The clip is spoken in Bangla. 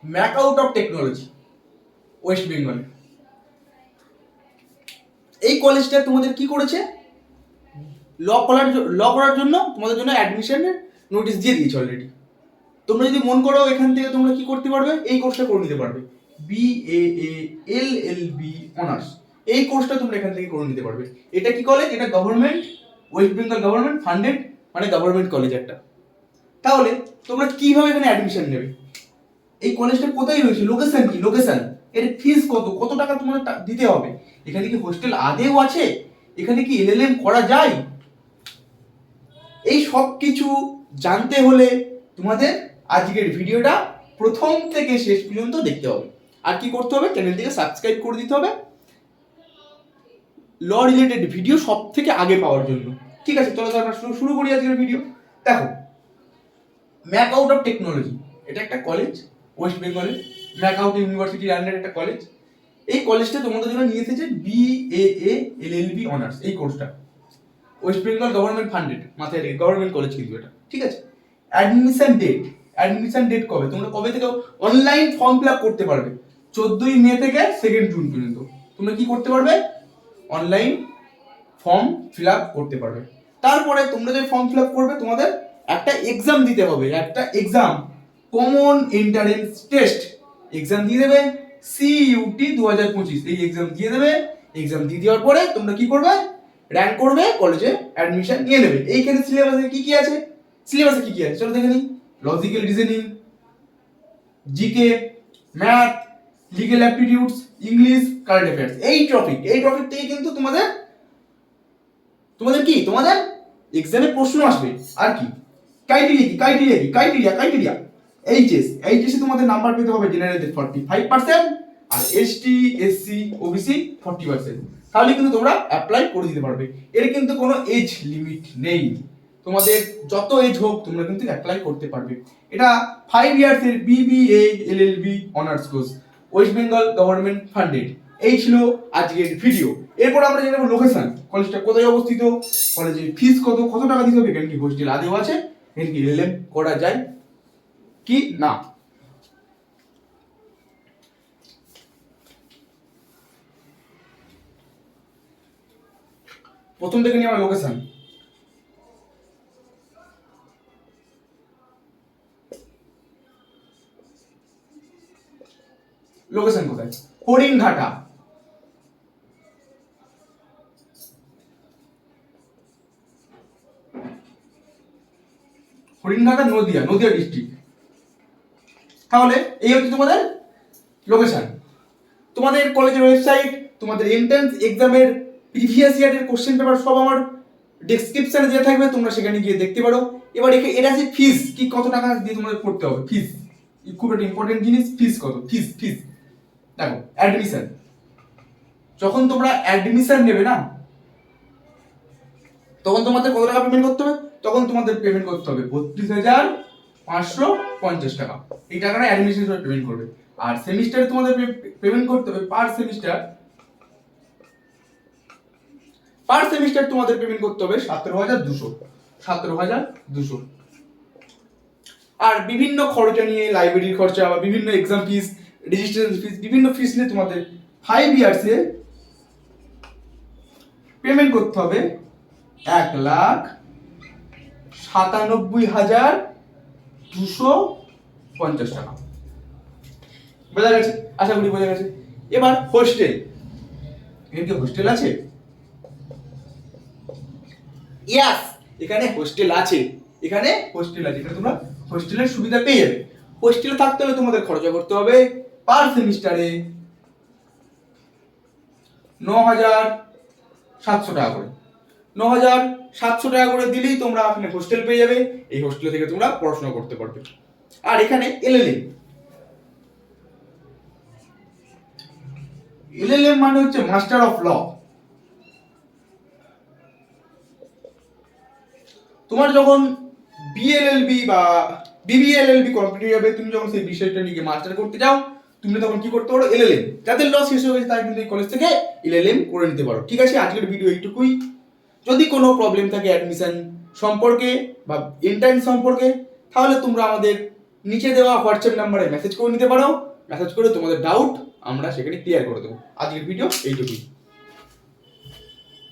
ম্যাকআউট অফ টেকনোলজি, ওয়েস্ট বেঙ্গলে। এই কলেজটা তোমাদের কি করেছে, ল করার জন্য তোমাদের জন্য অ্যাডমিশনের নোটিশ দিয়ে দিয়েছে অলরেডি। তোমরা যদি মন করো এখান থেকে তোমরা কি করতে পারবে, এই কোর্সটা করে নিতে পারবে, BAA-LLB অনার্স। এই কোর্সটা তোমরা এখান থেকে করে নিতে পারবে। এটা কি কলেজ? এটা government, West Bengal government funded, মানে গভর্নমেন্ট কলেজ একটা। তাহলে তোমরা কিভাবে এখানে অ্যাডমিশন নেবে? এই কলেজটা কোথায় রয়েছে, লোকেশন কি, লোকেশন, এর ফিস কত, কত টাকা তোমাদের দিতে হবে, এখানে কি হোস্টেল আদেও আছে, এখানে কি LLM করা যায়, এই সব কিছু জানতে হলে তোমাদের আজকের ভিডিওটা প্রথম থেকে শেষ পর্যন্ত দেখতে হবে। আর কি করতে হবে, চ্যানেলটিকে সাবস্ক্রাইব করে দিতে হবে ল রিলেটেড ভিডিও সব থেকে আগে পাওয়ার জন্য। ঠিক আছে, চলো আমরা শুরু করি আজকের ভিডিও। দেখো, ম্যাকআউট অফ টেকনোলজি, এটা একটা কলেজ ওয়েস্ট বেঙ্গলের, ম্যাকআউট ইউনিভার্সিটির আন্ডারে একটা কলেজ। এই কলেজটা তোমাদের জন্য নিয়ে এসেছে BAA-LLB অনার্স, এই কোর্সটা ওয়েস্ট বেঙ্গল গভর্নমেন্ট ফান্ডেড, মাথায় রেখে, গভর্নমেন্ট কলেজ কিন্তু এটা। ঠিক আছে, অ্যাডমিশন ডেট কবে, তোমরা কবে থেকে অনলাইন ফর্ম ফিল আপ করতে পারবে? 14ই মে থেকে 2 জুন পর্যন্ত তোমরা কি করতে পারবে, অনলাইন ফর্ম ফিল আপ করতে পারবে। তারপরে তোমরা যে ফর্ম ফিল আপ করবে তোমাদের একটা এক্সাম দিতে হবে, একটা exam, common entrance test exam দিয়ে দেবে, CUT 2025, এই এক্সাম দিয়ে দেবে। এক্সাম দিয়ে দেওয়ার পরে তোমরা কি করবে, র্যাঙ্ক করবে, কলেজে অ্যাডমিশন নিয়ে নেবে। এইখানে সিলেবাসে কি কি আছে, চলো দেখে নিই। Logical reasoning, GK, math, legal aptitudes, English, current affairs, এই টপিক থেকে কিন্তু তোমাদের এক্সামে প্রশ্ন আসবে। আর কি ক্রাইটেরিয়া, এইচএসে তোমাদের নাম্বার পেতে হবে জেনারেলদের 45%, আর ST SC OBC 40%। তাহলে কিন্তু তোমরা অ্যাপ্লাই করে দিতে পারবে। এর কিন্তু কোনো এজ লিমিট নেই, তোমাদের যত এজ হোক তোমরা কিন্তু অ্যাপ্লাই করতে পারবে। এটা 5 ইয়ার্সের BBA-LLB honours course, West Bengal government funded. এই ছিল আজকের ভিডিও। এরপর আমরা জেনে নেব লোকেশন, কলেজটা কোথায় অবস্থিত, কলেজের ফিস কত, কত টাকা দিতে হবে, এখানে কি হোস্টেল আদেও আছে, এখানে কি LLM করা যায় কি না। প্রথম থেকে নিয়ে আমার লোকেশন, কোথায়, হরিণঘাটা, নদিয়া ডিস্ট্রিক্ট। তাহলে এই হচ্ছে তোমাদের লোকেশন। তোমাদের কলেজের ওয়েবসাইট, তোমাদের এন্ট্রান্স এক্সামের প্রিভিয়াস ইয়ারের কোশ্চেন পেপার সব আমার ডেসক্রিপশনে দেওয়া থাকবে, তোমরা সেখানে গিয়ে দেখতে পারো। এবার এটা আছে ফিস, কি কত টাকা দিয়ে তোমাদের পড়তে হবে, ফিস খুব একটা ইম্পর্টেন্ট জিনিস। ফিস কত, ফিস দেখো, অ্যাডমিশন, যখন তোমরা অ্যাডমিশন নেবে না, তখন তোমাদের কত টাকা পেমেন্ট করতে হবে, তখন তোমাদের পেমেন্ট করতে হবে 32,550 টাকা। এই টাকাটা অ্যাডমিশন পেমেন্ট করবে। আর সেমিস্টারে তোমাদের পেমেন্ট করতে হবে পার সেমিস্টার তোমাদের পেমেন্ট করতে হবে 17,200। আর বিভিন্ন খরচা নিয়ে, লাইব্রেরির খরচা বা বিভিন্ন এক্সাম ফিস, রেজিস্ট্রেশন ফিস, বিভিন্ন ফিস নিয়ে তোমাদের 5 ইয়ার্সে পেমেন্ট করতে হবে 1,97,250 টাকা। বোঝা গেছে? আশা করি বোঝা গেছে। এবার হোস্টেল, এখানে কি হোস্টেল আছে? ইয়াস, এখানে হোস্টেল আছে, এখানে তোমরা হোস্টেলের সুবিধা পেয়ে যাবে। হোস্টেলে থাকতে হলে তোমাদের খরচা করতে হবে পার সেমিস্টারে 9,700 টাকা করে। 9,700 টাকা করে দিলেই তোমরা এখানে হোস্টেল পেয়ে যাবে। এই হোস্টেল থেকে তোমরা পড়াশোনা করতে পারবে। আর এখানে LLM মানে হচ্ছে মাস্টার অফ ল। তোমার যখন BLLB বা BBLLB কমপ্লিট হয়ে যাবে, তুমি যখন সেই বিষয়টা নিয়ে মাস্টার করতে যাও, তুমি তখন কি করতে পারো, LLM। যাদের ল শেষ হয়ে গেছে তারা কিন্তু এই কলেজ থেকে LLM করে নিতে পারো। ঠিক আছে, আজকের ভিডিও এইটুকুই। যদি কোনো প্রবলেম থাকে অ্যাডমিশন সম্পর্কে বা এন্ট্রান্স সম্পর্কে, তাহলে তোমরা আমাদের নিচে দেওয়া হোয়াটসঅ্যাপ নাম্বারে মেসেজ করে নিতে পারো। মেসেজ করে তোমাদের ডাউট আমরা সেখানে ক্লিয়ার করে দেবো। আজকের ভিডিও এইটুকুই।